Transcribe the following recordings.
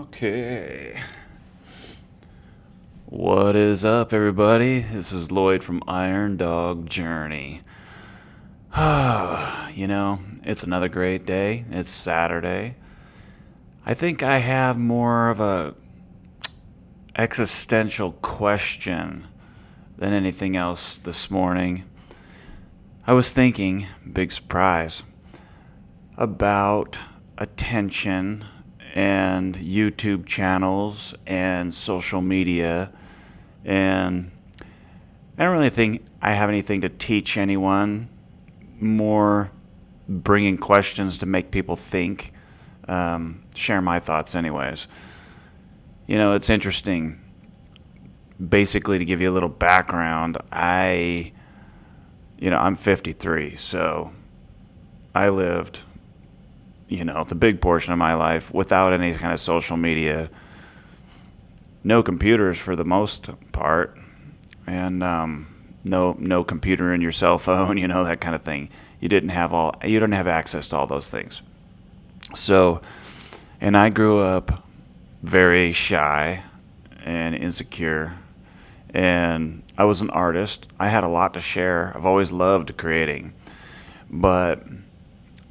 Okay. What is up, everybody? This is Lloyd from Iron Dog Journey. It's another great day. It's Saturday. I think I have more of a existential question than anything else this morning. I was thinking, big surprise, about attention and YouTube channels and social media. And I don't really think I have anything to teach anyone, more bringing questions to make people think, share my thoughts, anyways. It's interesting. Basically, to give you a little background, I'm 53, so I lived, the big portion of my life without any kind of social media, no computers for the most part, and no computer in your cell phone, that kind of thing. You didn't have access to all those things. So, and I grew up very shy and insecure, and I was an artist. I had a lot to share. I've always loved creating, but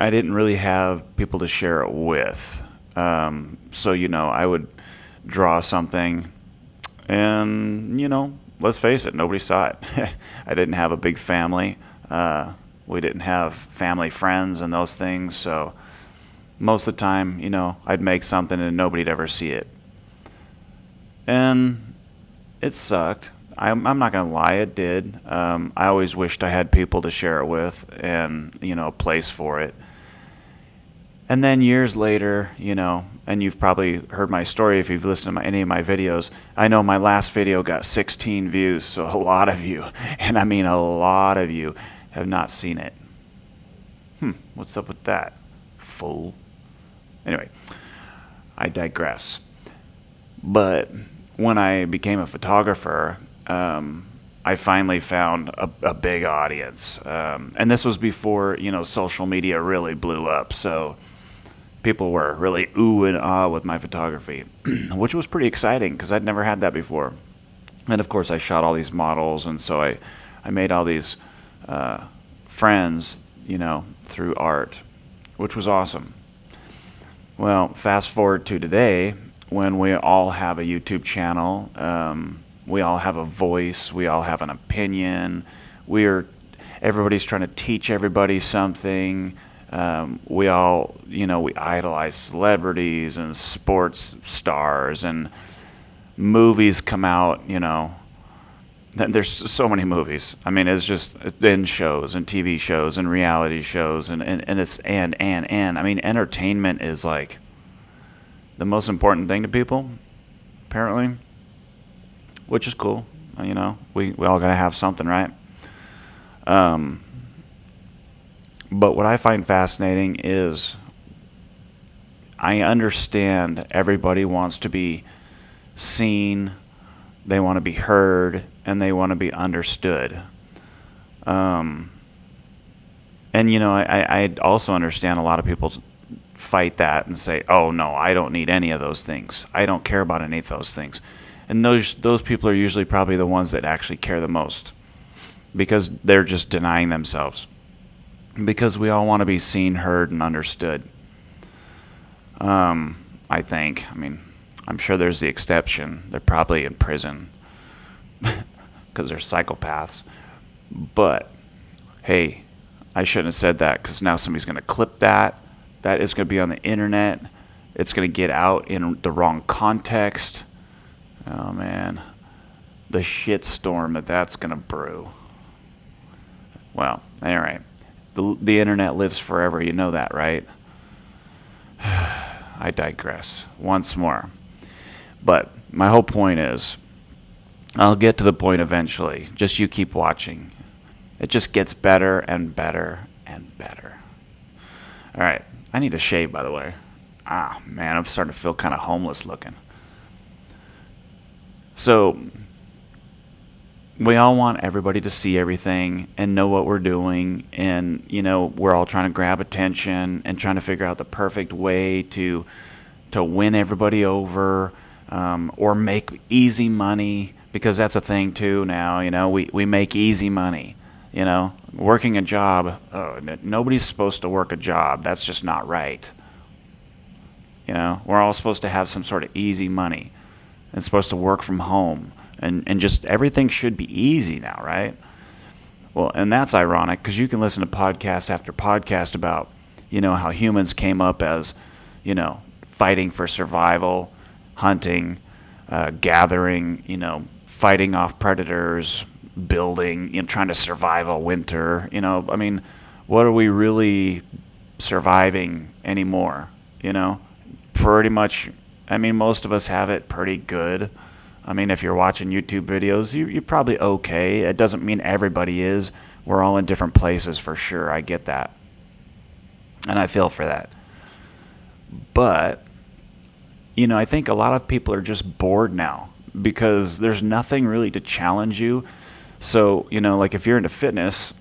I didn't really have people to share it with. So, I would draw something, and, let's face it, nobody saw it. I didn't have a big family. We didn't have family friends and those things, so most of the time, I'd make something and nobody'd ever see it. And it sucked. I'm not going to lie, it did. I always wished I had people to share it with and, a place for it. And then years later, and you've probably heard my story if you've listened to any of my videos. I know my last video got 16 views, so a lot of you, and I mean a lot of you, have not seen it. What's up with that? Fool. Anyway, I digress. But when I became a photographer, I finally found a big audience. And this was before, social media really blew up. So people were really ooh and ah with my photography, which was pretty exciting because I'd never had that before. And of course, I shot all these models, and so I made all these friends, through art, which was awesome. Well, fast forward to today, when we all have a YouTube channel, we all have a voice, we all have an opinion, everybody's trying to teach everybody something. We all, we idolize celebrities and sports stars, and movies come out, there's so many movies. I mean, it's just in shows and TV shows and reality shows, and it's and I mean, entertainment is like the most important thing to people, apparently, which is cool. We all gotta have something, right? But what I find fascinating is I understand everybody wants to be seen, they want to be heard, and they want to be understood. And, I also understand a lot of people fight that and say, oh, no, I don't need any of those things. I don't care about any of those things. And those people are usually probably the ones that actually care the most, because they're just denying themselves. Because we all want to be seen, heard, and understood. I think. I mean, I'm sure there's the exception. They're probably in prison because they're psychopaths. But, hey, I shouldn't have said that, because now somebody's going to clip that. That is going to be on the internet. It's going to get out in the wrong context. Oh, man. The shitstorm that's going to brew. Well, anyway. The internet lives forever, you know that, right? I digress once more. But my whole point is, I'll get to the point eventually. Just you keep watching. It just gets better and better and better. All right. I need a shave, by the way. Ah, man, I'm starting to feel kind of homeless looking. So we all want everybody to see everything and know what we're doing, and we're all trying to grab attention and trying to figure out the perfect way to to win everybody over, or make easy money, because that's a thing too now. We make easy money. Working a job, nobody's supposed to work a job. That's just not right. We're all supposed to have some sort of easy money. It's supposed to work from home, and just everything should be easy now, right? Well, and that's ironic, because you can listen to podcast after podcast about, how humans came up as, fighting for survival, hunting, gathering, fighting off predators, building, trying to survive a winter. What are we really surviving anymore? Pretty much, most of us have it pretty good. If you're watching YouTube videos, you're probably okay. It doesn't mean everybody is. We're all in different places for sure. I get that. And I feel for that. But, I think a lot of people are just bored now, because there's nothing really to challenge you. So, like if you're into fitness,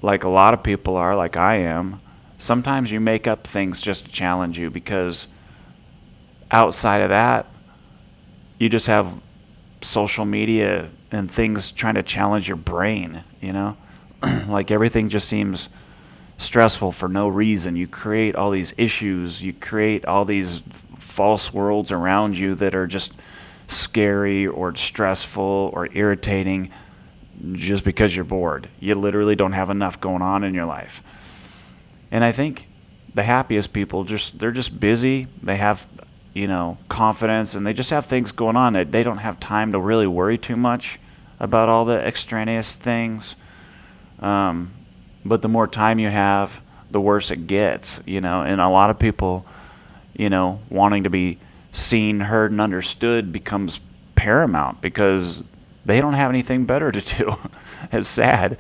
like a lot of people are, like I am, sometimes you make up things just to challenge you, because outside of that, you just have social media and things trying to challenge your brain, like everything just seems stressful for no reason. You create all these issues, you create all these false worlds around you that are just scary or stressful or irritating, just because you're bored. You literally don't have enough going on in your life. And I think the happiest people, they're just busy. They have confidence, and they just have things going on that they don't have time to really worry too much about all the extraneous things. But the more time you have, the worse it gets, and a lot of people, wanting to be seen, heard, and understood becomes paramount, because they don't have anything better to do. It's sad.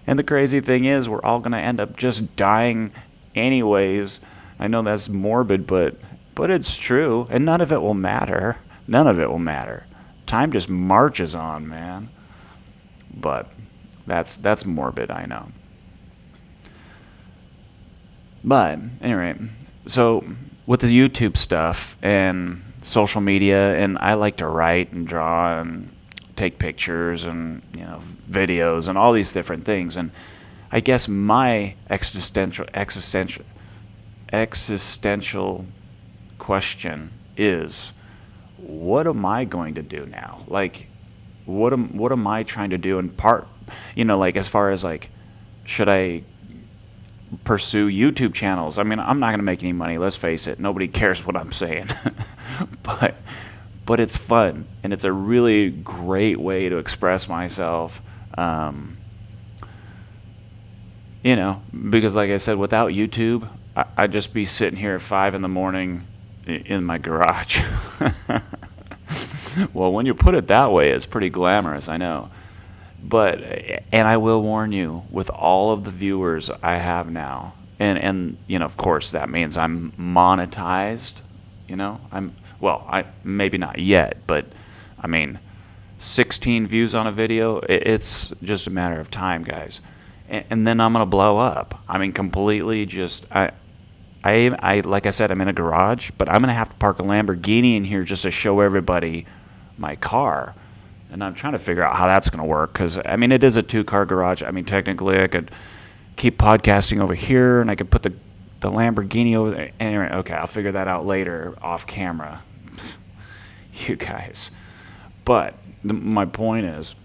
And the crazy thing is, we're all going to end up just dying anyways. I know that's morbid, but it's true, and none of it will matter. None of it will matter. Time just marches on, man. But that's morbid, I know. But anyway, so with the YouTube stuff and social media, and I like to write and draw and take pictures and videos and all these different things, and I guess my existential question is, what am I going to do now? Like, what am I trying to do in part? Like as far as like, should I pursue YouTube channels? I'm not going to make any money. Let's face it. Nobody cares what I'm saying, but it's fun, and it's a really great way to express myself. Because like I said, without YouTube, I'd just be sitting here at 5 a.m. in my garage. Well, when you put it that way, it's pretty glamorous, I know. And I will warn you, with all of the viewers I have now, and of course that means I'm monetized. I maybe not yet, but 16 views on a video, it's just a matter of time, guys. And then I'm gonna blow up. Completely just I like I said, I'm in a garage, but I'm gonna have to park a Lamborghini in here just to show everybody my car. And I'm trying to figure out how that's gonna work, because it is a 2-car garage. Technically I could keep podcasting over here, and I could put the Lamborghini over there. Anyway, okay, I'll figure that out later off camera. You guys. But my point is,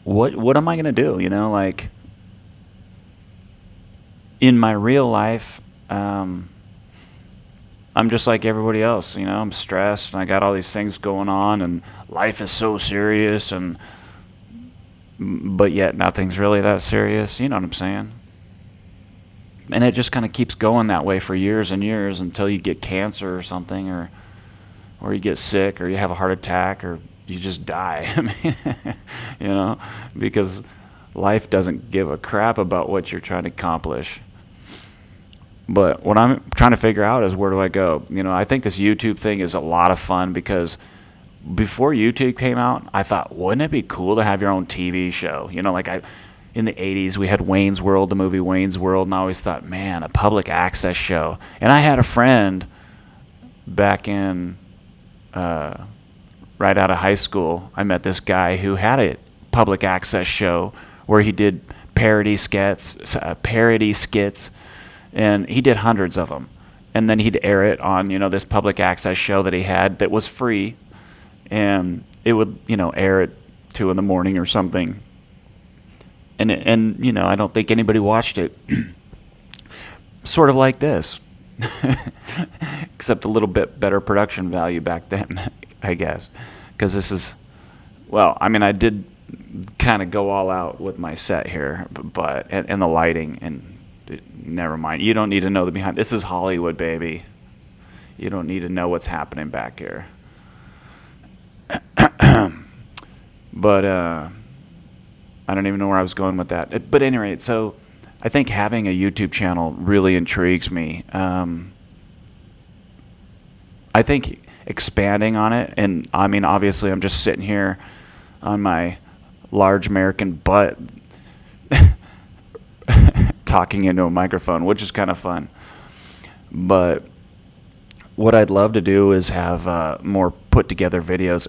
what am I gonna do? Like in my real life, I'm just like everybody else. I'm stressed, and I got all these things going on, and life is so serious, but yet nothing's really that serious. You know what I'm saying? And it just kind of keeps going that way for years and years, until you get cancer or something, or you get sick, or you have a heart attack, or you just die. Because life doesn't give a crap about what you're trying to accomplish. But what I'm trying to figure out is, where do I go? I think this YouTube thing is a lot of fun, because before YouTube came out, I thought, wouldn't it be cool to have your own TV show? In the 80s, we had Wayne's World, the movie Wayne's World, and I always thought, man, a public access show. And I had a friend back in right out of high school, I met this guy who had a public access show where he did parody skits, and he did hundreds of them. And then he'd air it on, this public access show that he had that was free, and it would, air at 2 in the morning or something. And I don't think anybody watched it. Sort of like this, except a little bit better production value back then, I guess, because this is, well, I mean, I did kind of go all out with my set here, but and the lighting, and never mind. You don't need to know the behind. This is Hollywood, baby. You don't need to know what's happening back here. But I don't even know where I was going with that. But at any rate, so I think having a YouTube channel really intrigues me. I think expanding on it, and I mean, obviously, I'm just sitting here on my large American butt talking into a microphone, which is kind of fun. But what I'd love to do is have more put together videos,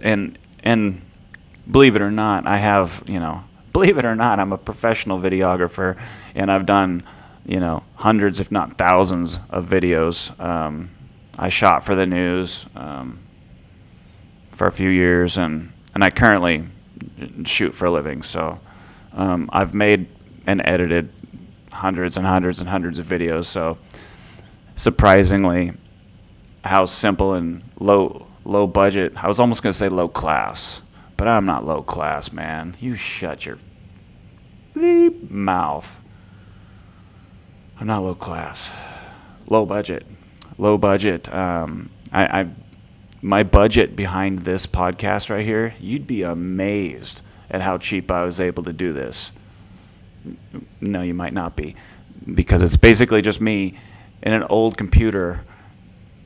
and believe it or not, believe it or not, I'm a professional videographer, and I've done, hundreds, if not thousands, of videos. I shot for the news for a few years, and I currently shoot for a living. So I've made and edited hundreds and hundreds and hundreds of videos. So surprisingly, how simple and low budget. I was almost going to say low class, but I'm not low class, man. You shut your bleep mouth. I'm not low class. Low budget. My budget behind this podcast right here, you'd be amazed at how cheap I was able to do this. No, you might not be, because it's basically just me and an old computer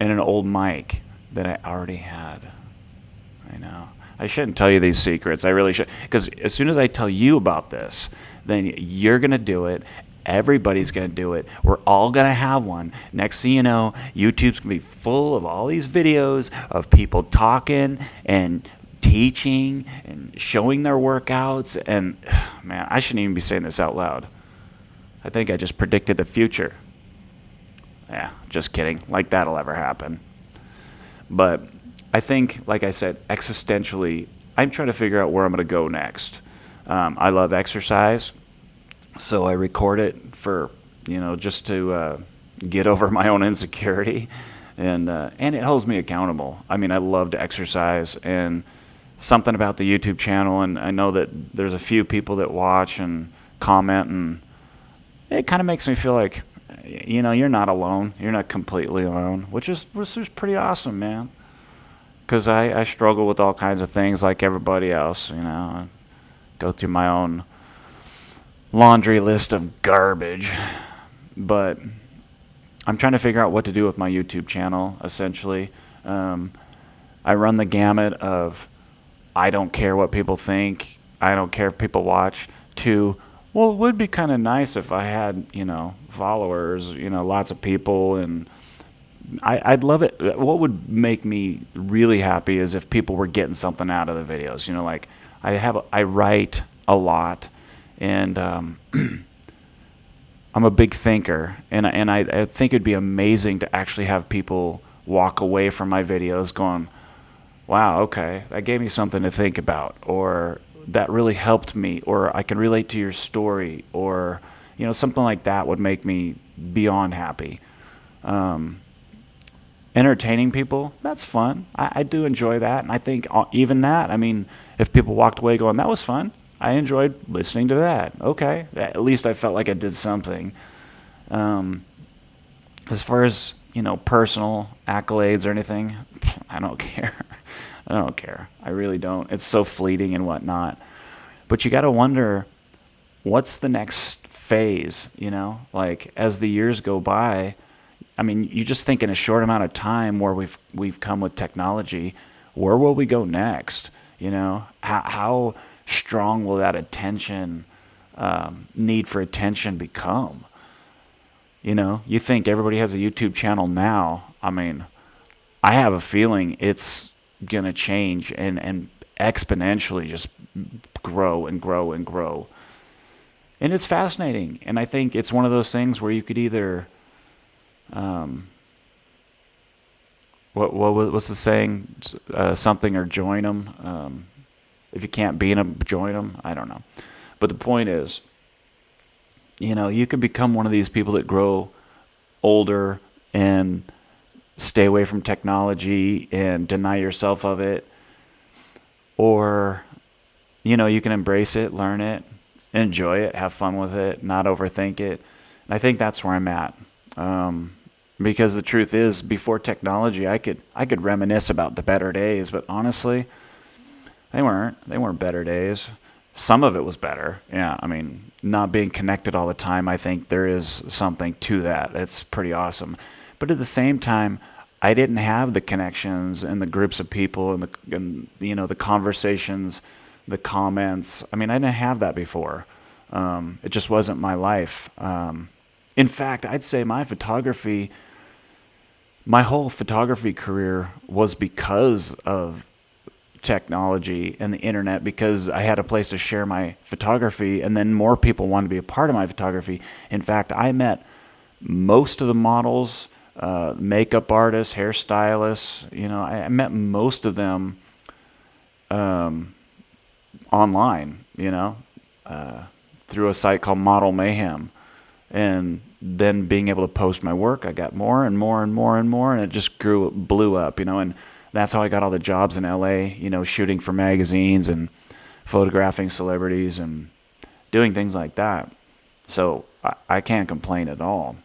and an old mic that I already had. I know. I shouldn't tell you these secrets. I really should, because as soon as I tell you about this, then you're going to do it. Everybody's going to do it. We're all going to have one. Next thing you know, YouTube's going to be full of all these videos of people talking and teaching and showing their workouts. And, man, I shouldn't even be saying this out loud. I think I just predicted the future. Yeah, just kidding. Like that'll ever happen. But I think, like I said, existentially, I'm trying to figure out where I'm going to go next. I love exercise. So I record it for, just to get over my own insecurity, and it holds me accountable. I mean, I love to exercise, and something about the YouTube channel, and I know that there's a few people that watch and comment, and it kind of makes me feel like, you're not alone. You're not completely alone, which is pretty awesome, man. Because I struggle with all kinds of things like everybody else, I go through my own laundry list of garbage, but I'm trying to figure out what to do with my YouTube channel, essentially. I run the gamut of I don't care what people think, I don't care if people watch, to, well, it would be kind of nice if I had, followers, lots of people, and I'd love it. What would make me really happy is if people were getting something out of the videos. Like I write a lot, and I'm a big thinker, and I think it'd be amazing to actually have people walk away from my videos going, wow, okay, that gave me something to think about, or that really helped me, or I can relate to your story, or something like that would make me beyond happy. Entertaining people, that's fun. I do enjoy that, and I think even that, I mean, if people walked away going, that was fun, I enjoyed listening to that. Okay, at least I felt like I did something. As far as, personal accolades or anything, I don't care. I don't care. I really don't. It's so fleeting and whatnot. But you got to wonder, what's the next phase, Like, as the years go by, I mean, you just think in a short amount of time where we've come with technology, where will we go next? How strong will that need for attention become? You think everybody has a YouTube channel now. I mean, I have a feeling it's going to change and exponentially just grow and grow and grow. And it's fascinating. And I think it's one of those things where you could either, um, what's the saying? Something or join them. If you can't beat them, join them. I don't know. But the point is, you could become one of these people that grow older and stay away from technology and deny yourself of it. Or, you can embrace it, learn it, enjoy it, have fun with it, not overthink it. And I think that's where I'm at. Because the truth is, before technology, I could reminisce about the better days, but honestly, they weren't better days. Some of it was better. Yeah, I mean, not being connected all the time, I think there is something to that. It's pretty awesome. But at the same time, I didn't have the connections and the groups of people and the conversations, the comments. I mean, I didn't have that before. It just wasn't my life. In fact, I'd say my whole photography career was because of technology and the internet, because I had a place to share my photography, and then more people wanted to be a part of my photography. In fact, I met most of the models, makeup artists, hairstylists. I met most of them online, through a site called Model Mayhem. And then being able to post my work, I got more and more and more and more, and it just blew up, and that's how I got all the jobs in LA, shooting for magazines and photographing celebrities and doing things like that. So I can't complain at all.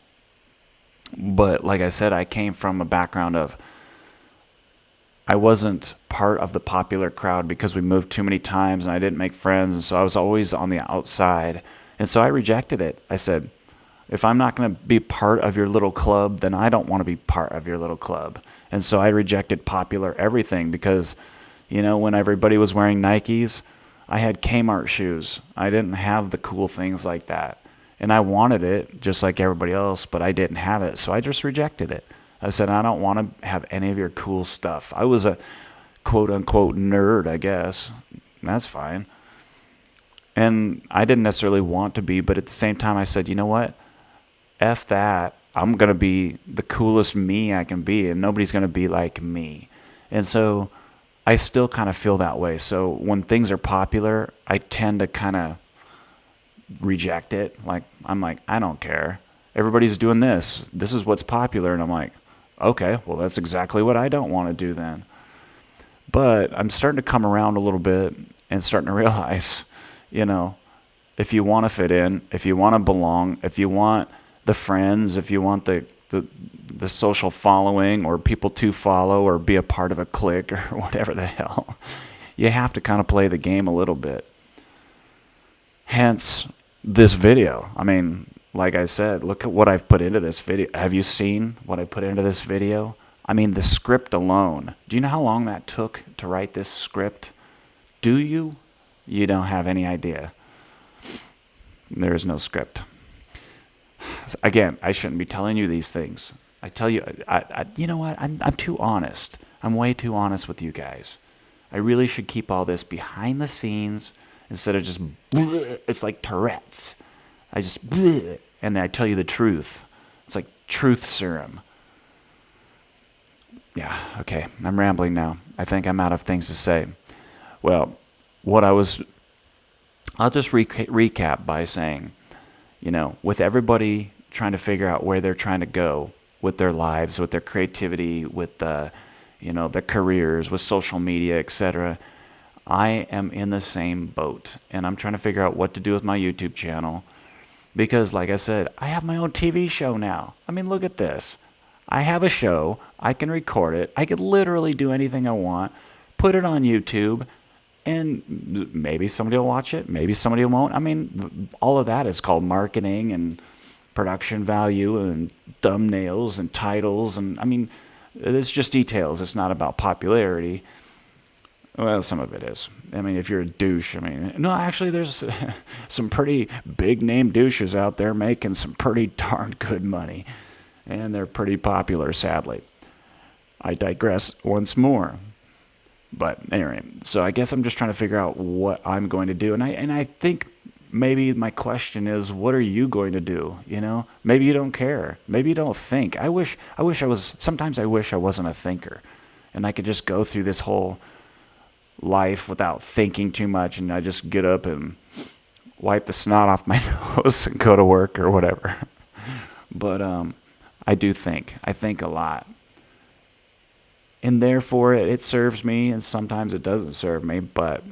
But like I said, I came from a background of, I wasn't part of the popular crowd because we moved too many times and I didn't make friends. And so I was always on the outside. And so I rejected it. I said, if I'm not going to be part of your little club, then I don't want to be part of your little club. And so I rejected popular everything because, when everybody was wearing Nikes, I had Kmart shoes. I didn't have the cool things like that. And I wanted it just like everybody else, but I didn't have it. So I just rejected it. I said, I don't want to have any of your cool stuff. I was a quote unquote nerd, I guess. That's fine. And I didn't necessarily want to be, but at the same time I said, you know what? F that. I'm going to be the coolest me I can be, and nobody's going to be like me. And so I still kind of feel that way. So when things are popular, I tend to kind of reject it. I'm like, I don't care. Everybody's doing this. This is what's popular. And I'm like, okay, well, that's exactly what I don't want to do then. But I'm starting to come around a little bit and starting to realize, if you want to fit in, if you want to belong, if you want the friends, if you want the social following or people to follow or be a part of a clique or whatever the hell, you have to kind of play the game a little bit. Hence this video. I mean, like I said, look at what I've put into this video. Have you seen what I put into this video? I mean, the script alone. Do you know how long that took to write this script? Do you? You don't have any idea. There is no script. Again, I shouldn't be telling you these things. I tell you, you know what? I'm too honest. I'm way too honest with you guys. I really should keep all this behind the scenes instead of just, it's like Tourette's. I just, and I tell you the truth. It's like truth serum. Yeah, okay, I'm rambling now. I think I'm out of things to say. Well, I'll just recap by saying, with everybody trying to figure out where they're trying to go with their lives, with their creativity, with their careers, with social media, etc., I am in the same boat, and I'm trying to figure out what to do with my YouTube channel because, like I said, I have my own TV show now. I mean, look at this. I have a show. I can record it. I could literally do anything I want, put it on YouTube, and maybe somebody will watch it. Maybe somebody won't. I mean, all of that is called marketing and production value and thumbnails and titles. And I mean, it's just details. It's not about popularity. Well, some of it is. I mean, if you're a douche, no, actually, there's some pretty big name douches out there making some pretty darn good money. And they're pretty popular, sadly. I digress once more. But anyway, so I guess I'm just trying to figure out what I'm going to do, and I think maybe my question is, what are you going to do? You know, maybe you don't care, maybe you don't think. I wish I was. Sometimes I wish I wasn't a thinker, and I could just go through this whole life without thinking too much, and I just get up and wipe the snot off my nose and go to work or whatever. But I do think. I think a lot, and therefore it serves me, and sometimes it doesn't serve me. But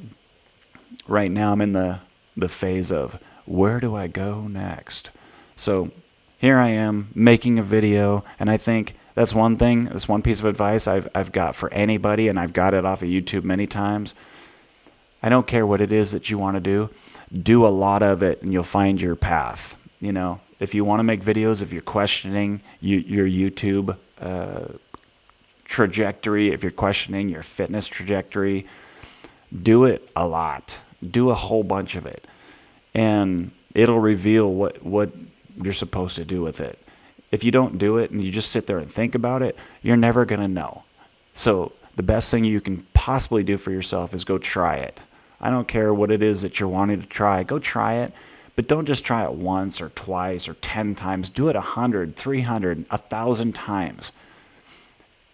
right now I'm in the phase of where do I go next? So here I am making a video, and I think that's one thing, that's one piece of advice I've got for anybody, and I've got it off of YouTube many times. I don't care what it is that you want to do a lot of it, and you'll find your path. You know, if you want to make videos, if you're questioning your YouTube trajectory, if you're questioning your fitness trajectory, do it a lot. Do a whole bunch of it, and it'll reveal what you're supposed to do with it. If you don't do it and you just sit there and think about it, you're never going to know. So the best thing you can possibly do for yourself is go try it. I don't care what it is that you're wanting to try. Go try it, but don't just try it once or twice or 10 times. Do it 100, 300, 1,000 times.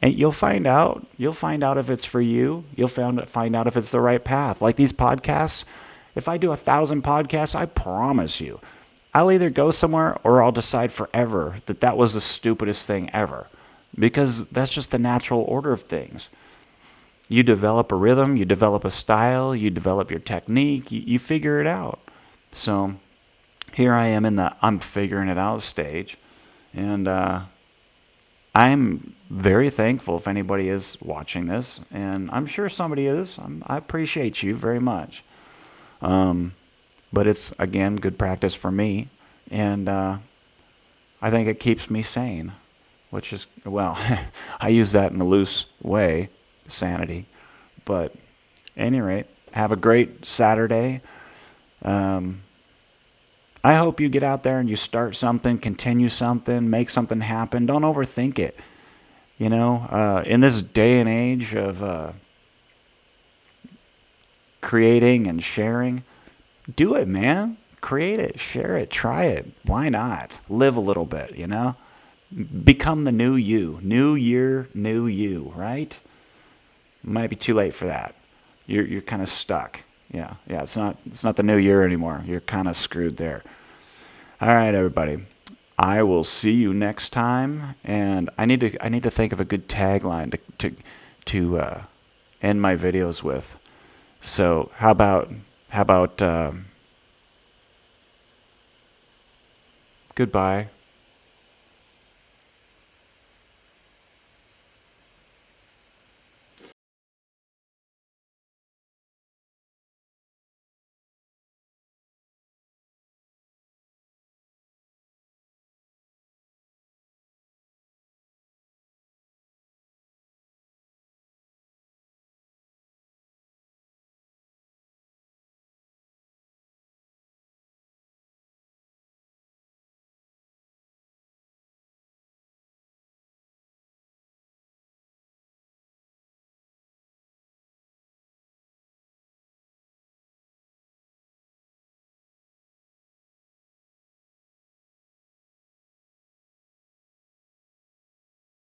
And you'll find out. You'll find out if it's for you. You'll find out if it's the right path. Like these podcasts, if I do 1,000 podcasts, I promise you, I'll either go somewhere or I'll decide forever that was the stupidest thing ever. Because that's just the natural order of things. You develop a rhythm, you develop a style, you develop your technique, you figure it out. So here I am in the I'm figuring it out stage. And I'm very thankful if anybody is watching this, and I'm sure somebody is. I appreciate you very much. But it's, again, good practice for me, and I think it keeps me sane, which is, well, I use that in a loose way, sanity. But at any rate, have a great Saturday. I hope you get out there and you start something, continue something, make something happen. Don't overthink it. You know, in this day and age of creating and sharing, do it, man. Create it, share it, try it. Why not? Live a little bit, you know? Become the new you. New year, new you, right? Might be too late for that. You're kind of stuck. Yeah, it's not the new year anymore. You're kind of screwed there. All right, everybody. I will see you next time, and I need to think of a good tagline to end my videos with. So how about goodbye.